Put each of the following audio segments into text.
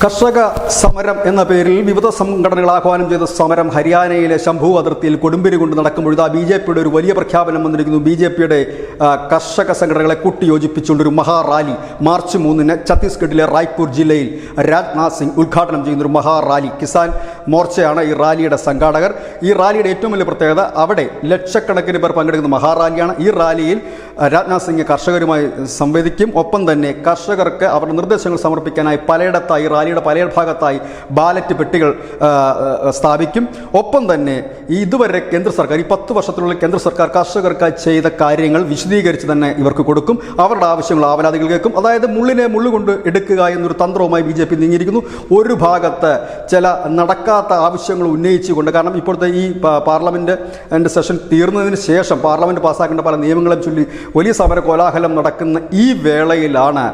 കർഷക സമരം എന്ന പേരിൽ വിവിധ സംഘടനകൾ ആഹ്വാനം ചെയ്ത സമരം ഹരിയാനയിലെ ശംഭു അതിർത്തിയിൽ കൊടുമ്പിരി കൊണ്ട് നടക്കുമ്പോൾ ഇതാ ബി.ജെ.പിയുടെ ഒരു വലിയ പ്രഖ്യാപനം വന്നിരിക്കുന്നു. ബി.ജെ.പിയുടെ കർഷക സംഘടനകളെ കൂട്ടിയോജിപ്പിച്ചുകൊണ്ടൊരു മഹാറാലി മാർച്ച് 3-ന് ഛത്തീസ്ഗഡിലെ റായ്പൂർ ജില്ലയിൽ രാജ്നാഥ് സിംഗ് ഉദ്ഘാടനം ചെയ്യുന്നൊരു മഹാറാലി. കിസാൻ മോർച്ചയാണ് ഈ റാലിയുടെ സംഘാടകർ. ഈ റാലിയുടെ ഏറ്റവും വലിയ പ്രത്യേകത അവിടെ ലക്ഷക്കണക്കിന് പേർ പങ്കെടുക്കുന്ന മഹാറാലിയാണ്. ഈ റാലിയിൽ രാജ്നാഥ് സിംഗ് കർഷകരുമായി സംവദിക്കും. ഒപ്പം തന്നെ കർഷകർക്ക് അവരുടെ നിർദ്ദേശങ്ങൾ സമർപ്പിക്കാനായി പലയിടത്തായി റാലിയുടെ പല ഭാഗത്തായി ബാലറ്റ് പെട്ടികൾ സ്ഥാപിക്കും. ഒപ്പം തന്നെ ഇതുവരെ കേന്ദ്ര സർക്കാർ ഈ 10 വർഷത്തിനുള്ളിൽ കേന്ദ്ര സർക്കാർ കർഷകർക്കായി ചെയ്ത കാര്യങ്ങൾ വിശദീകരിച്ച് തന്നെ ഇവർക്ക് കൊടുക്കും. അവരുടെ ആവശ്യങ്ങൾ ആവലാതികൾ കേൾക്കും. അതായത് മുള്ളിനെ മുള്ളുകൊണ്ട് എടുക്കുക എന്നൊരു തന്ത്രവുമായി ബി.ജെ.പി നീങ്ങിയിരിക്കുന്നു. ഒരു ഭാഗത്ത് ചില നടക്കാത്ത ആവശ്യങ്ങൾ ഉന്നയിച്ചുകൊണ്ട്, കാരണം ഇപ്പോഴത്തെ ഈ പാർലമെൻറ്റ് സെഷൻ തീർന്നതിന് ശേഷം പാർലമെൻറ്റ് പാസ്സാക്കേണ്ട പല നിയമങ്ങളും ചൊല്ലി വലിയ സമര കോലാഹലം നടക്കുന്ന ഈ വേളയിലാണ്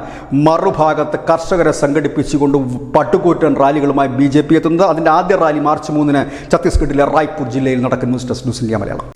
മറുഭാഗത്ത് കർഷകരെ സംഘടിപ്പിച്ചുകൊണ്ട് പട്ടുകൂറ്റൻ റാലികളുമായി ബി.ജെ.പി എത്തുന്നത്. അതിൻ്റെ ആദ്യ റാലി മാർച്ച് 3-ന് ഛത്തീസ്ഗഡിലെ റായ്പൂർ ജില്ലയിൽ നടക്കും. News desk news India Malayalam.